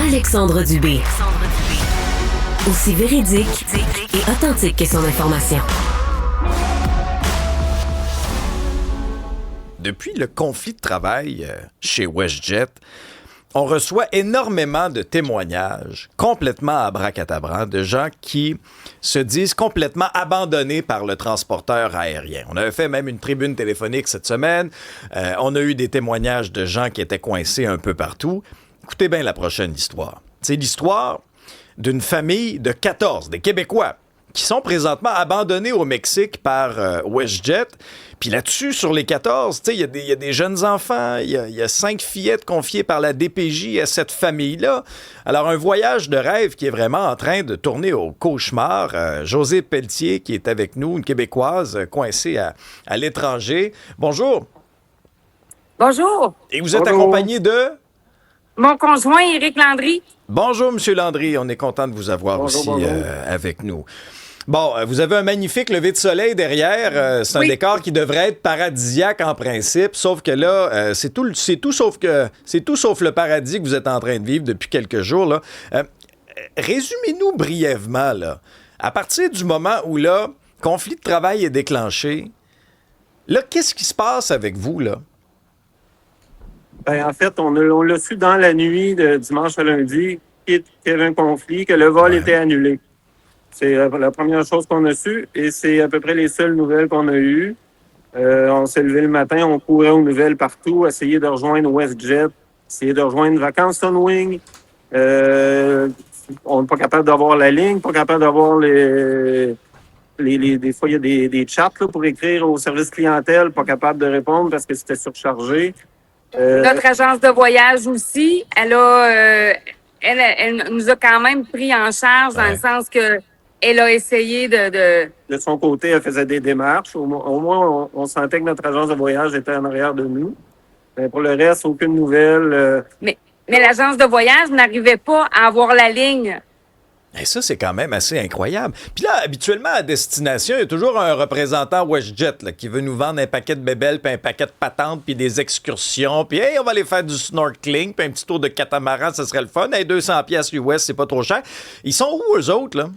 Alexandre Dubé. Aussi véridique et authentique que son information. Depuis le conflit de travail chez WestJet, on reçoit énormément de témoignages complètement abracadabrants de gens qui se disent complètement abandonnés par le transporteur aérien. On avait fait même une tribune téléphonique cette semaine. On a eu des témoignages de gens qui étaient coincés un peu partout. Écoutez bien la prochaine histoire. C'est l'histoire d'une famille de 14, des Québécois, qui sont présentement abandonnés au Mexique par WestJet. Puis là-dessus, sur les 14, il y a des jeunes enfants, il y a 5 fillettes confiées par la DPJ à cette famille-là. Alors, un voyage de rêve qui est vraiment en train de tourner au cauchemar. Josée Pelletier, qui est avec nous, une Québécoise coincée à l'étranger. Bonjour. Bonjour. Et vous êtes accompagné de... Mon conjoint, Éric Landry. Bonjour, M. Landry. On est content de vous avoir bonjour. Avec nous. Bon, vous avez un magnifique lever de soleil derrière. C'est un décor qui devrait être paradisiaque en principe, sauf que là, c'est tout sauf le paradis que vous êtes en train de vivre depuis quelques jours. Là. Résumez-nous brièvement, là, à partir du moment où là, conflit de travail est déclenché, là, qu'est-ce qui se passe avec vous, là? Ben, en fait, on l'a su dans la nuit de dimanche à lundi qu'il y avait un conflit, que le vol était annulé. C'est la première chose qu'on a su et c'est à peu près les seules nouvelles qu'on a eues. On s'est levé le matin, on courait aux nouvelles partout, essayer de rejoindre WestJet, essayer de rejoindre Vacances Sunwing. On n'est pas capable d'avoir la ligne, pas capable d'avoir des fois, il y a des chats là, pour écrire au service clientèle, pas capable de répondre parce que c'était surchargé. Notre agence de voyage aussi, elle nous a quand même pris en charge dans le sens que elle a essayé de son côté, elle faisait des démarches. Au moins, on sentait que notre agence de voyage était en arrière de nous. Mais pour le reste, aucune nouvelle. Mais l'agence de voyage n'arrivait pas à avoir la ligne. Et ça, c'est quand même assez incroyable. Puis là, habituellement, à destination, il y a toujours un représentant WestJet là, qui veut nous vendre un paquet de bébelles, puis un paquet de patentes, puis des excursions, puis hey, on va aller faire du snorkeling, puis un petit tour de catamaran, ça serait le fun. Hey, 200$ US, c'est pas trop cher. Ils sont où, eux autres, là?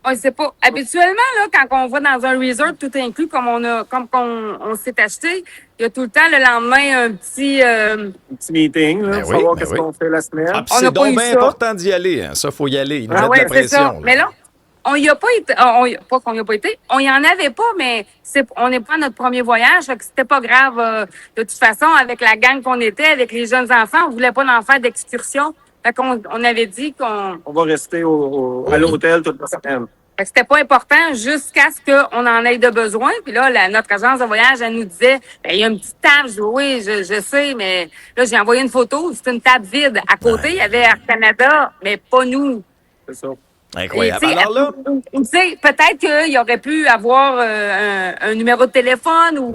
On ne sait pas. Habituellement, là, quand on va dans un resort, tout inclus, comme on s'est acheté, il y a tout le temps, le lendemain, un petit meeting, là, pour savoir qu'est-ce qu'on fait la semaine. Ah, c'est donc bien important d'y aller. Hein. Ça, faut y aller. Il nous met de la pression. Ça. Mais là, on y a pas été. Pas qu'on y a pas été. On y en avait pas, mais on n'est pas à notre premier voyage. Fait que c'était pas grave. De toute façon, avec la gang qu'on était, avec les jeunes enfants, on voulait pas en faire d'excursion. Fait qu'on avait dit qu'on... On va rester à l'hôtel toute la semaine. Fait que c'était pas important jusqu'à ce qu'on en ait de besoin. Puis là, notre agence de voyage, elle nous disait, il y a une petite table. Je dis, oui, je sais, mais là, j'ai envoyé une photo. C'est une table vide. À côté, il y avait Air Canada, mais pas nous. C'est ça. Incroyable. Alors là... peut-être qu'il aurait pu avoir un numéro de téléphone ou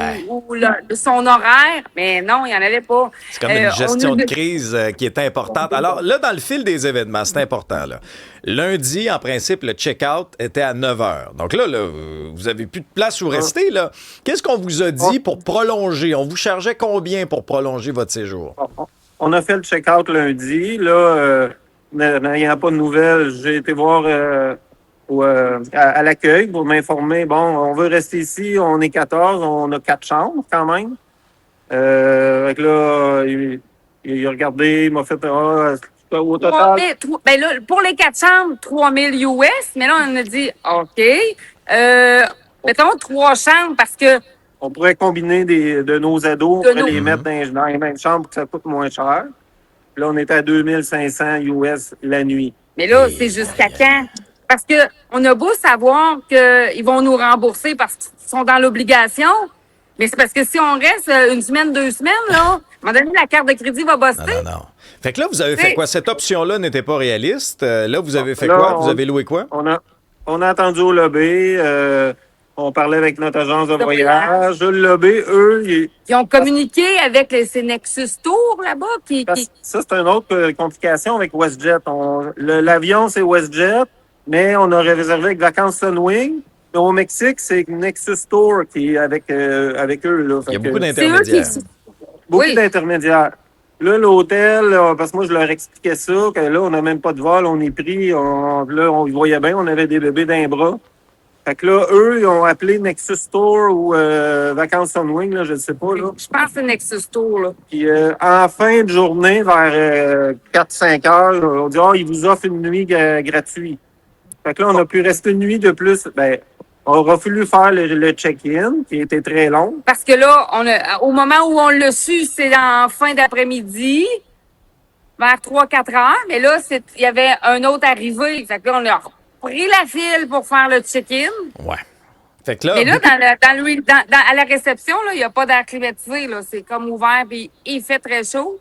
son horaire, mais non, il n'y en avait pas. C'est comme une gestion de crise qui est importante. Alors là, dans le fil des événements, c'est important. Là. Lundi, en principe, le check-out était à 9h. Donc là, vous n'avez plus de place où rester. Là. Qu'est-ce qu'on vous a dit pour prolonger? On vous chargeait combien pour prolonger votre séjour? On a fait le check-out lundi. Là... N'ayant pas de nouvelles, j'ai été voir à l'accueil pour m'informer. Bon, on veut rester ici, on est 14, on a 4 chambres quand même. Fait que là, il a regardé, il m'a fait au total. Ben là, pour les 4 chambres, 3000 US, mais là, on a dit OK. Mettons 3 chambres parce que. On pourrait combiner de nos ados, on pourrait les mettre dans les mêmes chambres pour que ça coûte moins cher. Là, on est à 2500 US la nuit. Mais là, c'est jusqu'à quand? Parce que on a beau savoir qu'ils vont nous rembourser parce qu'ils sont dans l'obligation, mais c'est parce que si on reste une semaine, 2 semaines, là, à un moment donné, la carte de crédit va buster. Non. Fait que là, vous avez fait quoi? Cette option-là n'était pas réaliste. Là, vous avez fait quoi? Vous avez loué quoi? On a attendu au lobby. On parlait avec notre agence de voyage. Le lobby, eux... Ils ont communiqué avec ces Nexus Tour là-bas. Ça, c'est une autre complication avec WestJet. L'avion, c'est WestJet, mais on aurait réservé avec Vacances Sunwing. Mais au Mexique, c'est Nexus Tour qui est avec eux. Là. Il y a beaucoup d'intermédiaires. Beaucoup d'intermédiaires. Là, l'hôtel, parce que moi, je leur expliquais ça, que là, on n'a même pas de vol, on est pris. Là, on voyait bien, on avait des bébés d'un bras. Fait que là, eux, ils ont appelé Nexus Store ou Vacances Sunwing, là, je ne sais pas. Là. Je pense que c'est Nexus Tour, là. Puis en fin de journée, vers 4-5 heures, on dit « Ah, ils vous offrent une nuit gratuite. » Fait que là, on a pu rester une nuit de plus. Ben, on aura fallu faire le check-in, qui était très long. Parce que là, au moment où on l'a su, c'est en fin d'après-midi, vers 3-4 heures. Mais là, il y avait un autre arrivé. Fait que là, on a pris la file pour faire le check-in. Ouais. Fait que là, Mais là, à la réception, là, il n'y a pas d'air climatisé. Là. C'est comme ouvert, puis il fait très chaud.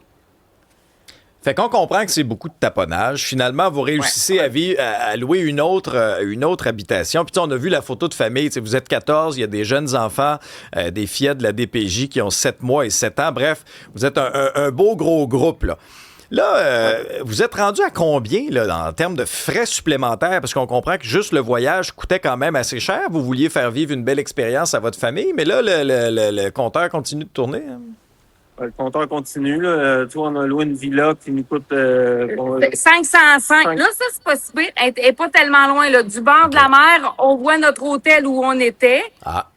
fait qu'on comprend que c'est beaucoup de taponnage. Finalement, vous réussissez à louer une autre habitation. Puis on a vu la photo de famille. Vous êtes 14, il y a des jeunes enfants, des fillettes de la DPJ qui ont 7 mois et 7 ans. Bref, vous êtes un beau gros groupe, là. Là, vous êtes rendu à combien là, en termes de frais supplémentaires? Parce qu'on comprend que juste le voyage coûtait quand même assez cher. Vous vouliez faire vivre une belle expérience à votre famille, mais là, le compteur continue de tourner. Hein? Le compteur continue. Là. Tu vois, on a loué une villa qui nous coûte... 505. Là, ça, c'est pas si pire. Elle n'est pas tellement loin. Là. Du bord de la mer, on voit notre hôtel où on était. Ah.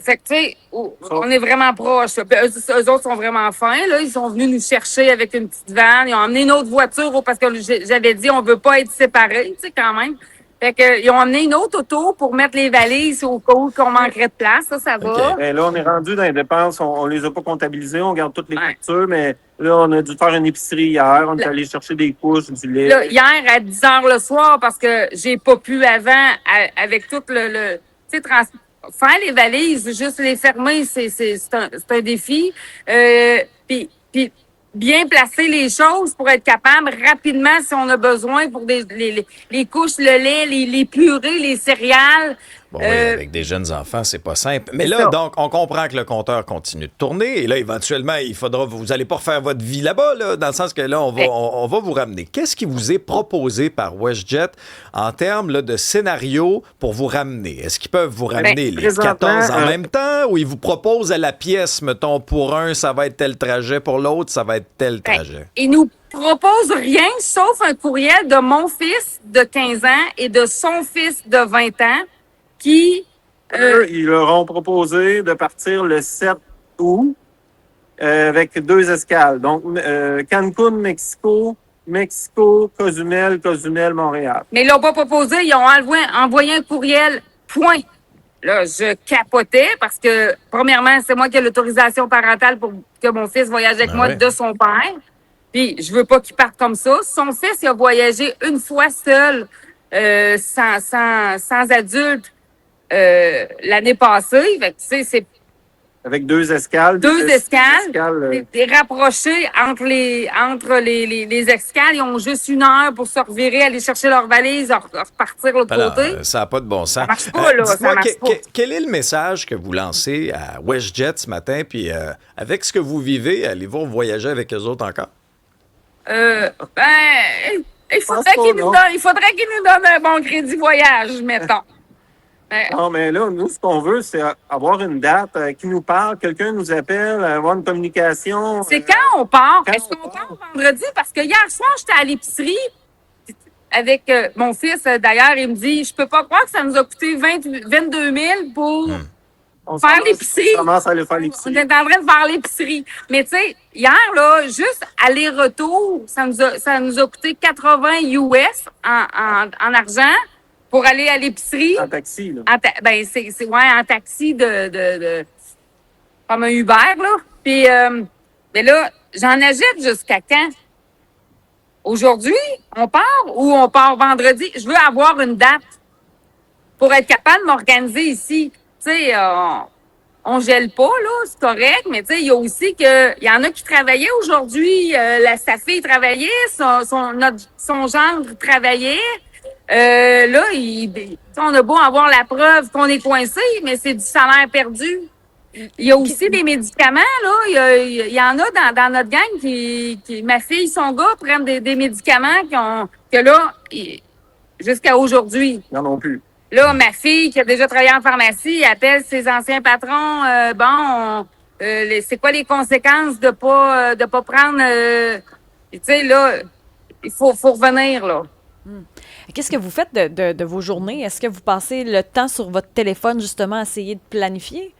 Fait que, tu sais, on est vraiment proches. Eux autres sont vraiment fins. Là. Ils sont venus nous chercher avec une petite vanne. Ils ont emmené une autre voiture parce que j'avais dit on veut pas être séparés, tu sais, quand même. Fait que, ils ont emmené une autre auto pour mettre les valises au cas où qu'on manquerait de place. Ça va. OK. Ben là, on est rendu dans les dépenses. On les a pas comptabilisées. On garde toutes les factures, mais là, on a dû faire une épicerie hier. On est allé chercher des couches, du lait. Là, hier, à 10 heures le soir, parce que j'ai pas pu avant, avec tout le tu sais, faire les valises, juste les fermer, c'est un défi. Puis bien placer les choses pour être capable rapidement, si on a besoin, pour les couches, le lait, les purées, les céréales. Bon, oui, avec des jeunes enfants, c'est pas simple. Mais là, donc, on comprend que le compteur continue de tourner. Et là, éventuellement, vous n'allez pas refaire votre vie là-bas, là, dans le sens que là, on va vous ramener. Qu'est-ce qui vous est proposé par WestJet en termes là, de scénario pour vous ramener? Est-ce qu'ils peuvent vous ramener les 14 en même temps ou ils vous proposent à la pièce, mettons, pour un, ça va être tel trajet, pour l'autre, ça va être tel trajet? Ils nous proposent rien sauf un courriel de mon fils de 15 ans et de son fils de 20 ans qui... Eux, ils leur ont proposé de partir le 7 août avec 2 escales. Donc, Cancun, Mexico, Cozumel, Montréal. Mais ils l'ont pas proposé, ils ont envoyé un courriel, point. Là, je capotais parce que, premièrement, c'est moi qui ai l'autorisation parentale pour que mon fils voyage avec moi de son père. Puis, je veux pas qu'il parte comme ça. Son fils, il a voyagé une fois seul, sans adulte, l'année passée. Fait que, tu sais, c'est avec 2 escales. 2 escales. Des rapprochés entre les escales. Ils ont juste 1 heure pour se revirer, aller chercher leurs valises, repartir de l'autre côté. Ça n'a pas de bon sens. Ça marche pas, là. Ça marche pas. Quel est le message que vous lancez à WestJet ce matin? Puis avec ce que vous vivez, allez-vous voyager avec eux autres encore? Il faudrait qu'ils nous donnent un bon crédit voyage, mettons. Non, mais là, nous, ce qu'on veut, c'est avoir une date qui nous parle, quelqu'un nous appelle, avoir une communication. C'est quand on part? Est-ce qu'on part vendredi? Parce que hier soir, j'étais à l'épicerie avec mon fils. D'ailleurs, il me dit, je peux pas croire que ça nous a coûté 22 000 pour faire l'épicerie. On commence à aller faire l'épicerie. On est en train de faire l'épicerie. Mais tu sais, hier, là, juste aller-retour, ça nous a coûté 80 US en argent. Pour aller à l'épicerie. En taxi, là. En taxi comme un Uber, là. Puis, mais là, j'en achète jusqu'à quand? Aujourd'hui, on part ou on part vendredi? Je veux avoir une date pour être capable de m'organiser ici. Tu sais, on gèle pas, là, c'est correct, mais tu sais, il y a aussi il y en a qui travaillaient aujourd'hui. Sa fille travaillait, son gendre travaillait. Là, on a beau avoir la preuve qu'on est coincé, mais c'est du salaire perdu. Il y a aussi des médicaments, là. Il y en a dans notre gang qui ma fille, son gars prennent des médicaments que là, jusqu'à aujourd'hui. Non, non plus. Là, ma fille qui a déjà travaillé en pharmacie, elle appelle ses anciens patrons. C'est quoi les conséquences de pas prendre... tu sais, là, il faut revenir, là. Qu'est-ce que vous faites de vos journées? Est-ce que vous passez le temps sur votre téléphone, justement, à essayer de planifier?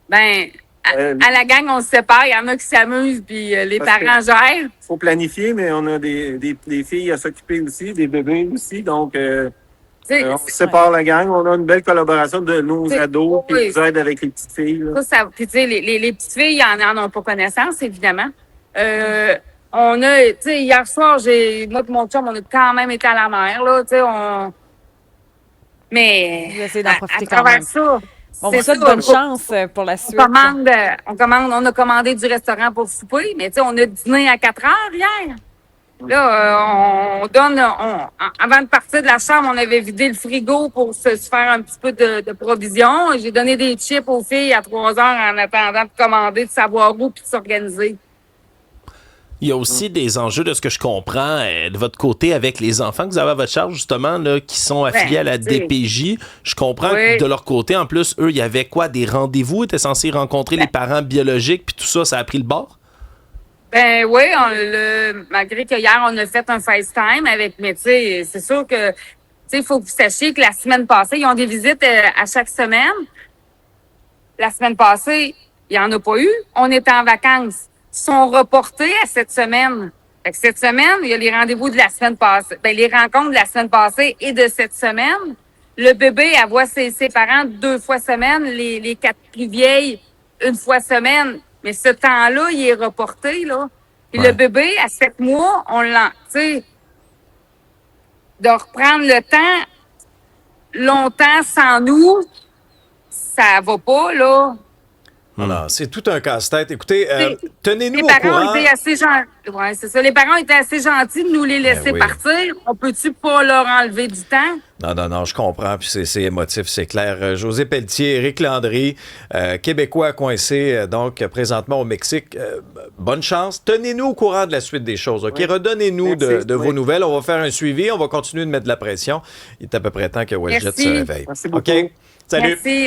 Ben, à la gang, on se sépare. Il y en a qui s'amusent, puis les Parce parents gèrent. Il faut planifier, mais on a des filles à s'occuper aussi, des bébés aussi. Donc, on sépare la gang. On a une belle collaboration de nos ados qui nous aident avec les petites filles. Là. Puis, tu sais, les petites filles, ils en ont pas connaissance, évidemment. On a, tu sais, hier soir, moi et mon chum, on a quand même été à la mer, là, tu sais, Mais, Vous essayez d'en profiter à travers quand même. ça, On vous souhaite bonne chance pour la suite. On a commandé du restaurant pour souper, mais tu sais, on a dîné à 4 heures hier. Là, avant de partir de la chambre, on avait vidé le frigo pour se faire un petit peu de provisions. J'ai donné des chips aux filles à 3 heures en attendant de commander, de savoir où puis de s'organiser. Il y a aussi des enjeux de ce que je comprends de votre côté avec les enfants que vous avez à votre charge, justement, là, qui sont affiliés à la DPJ. Je comprends que de leur côté, en plus, eux, il y avait quoi? Des rendez-vous? Ils étaient censés rencontrer les parents biologiques, puis tout ça, ça a pris le bord? Ben oui, malgré que hier, on a fait un FaceTime avec, mais tu sais, c'est sûr que, tu sais, il faut que vous sachiez que la semaine passée, ils ont des visites à chaque semaine. La semaine passée, il n'y en a pas eu. On était en vacances. Ils sont reportés à cette semaine. Fait que cette semaine, il y a les rendez-vous de la semaine passée. Ben, les rencontres de la semaine passée et de cette semaine. Le bébé, elle voit ses parents 2 fois semaine, les 4 plus vieilles 1 fois semaine. Mais ce temps-là, il est reporté, là. Puis le bébé, à 7 mois, on l'a, tu sais, de reprendre le temps longtemps sans nous, ça va pas, là. Non, c'est tout un casse-tête. Écoutez, tenez-nous au Les parents courant. étaient assez gentils. Ouais, c'est ça. Les parents étaient assez gentils de nous les laisser partir. On peut-tu pas leur enlever du temps? Non, je comprends. Puis c'est émotif, c'est clair. José Pelletier, Éric Landry, Québécois coincés, donc présentement au Mexique. Bonne chance. Tenez-nous au courant de la suite des choses. OK? Redonnez-nous de vos nouvelles. On va faire un suivi. On va continuer de mettre de la pression. Il est à peu près temps que WestJet se réveille. Merci beaucoup. OK? Salut. Merci.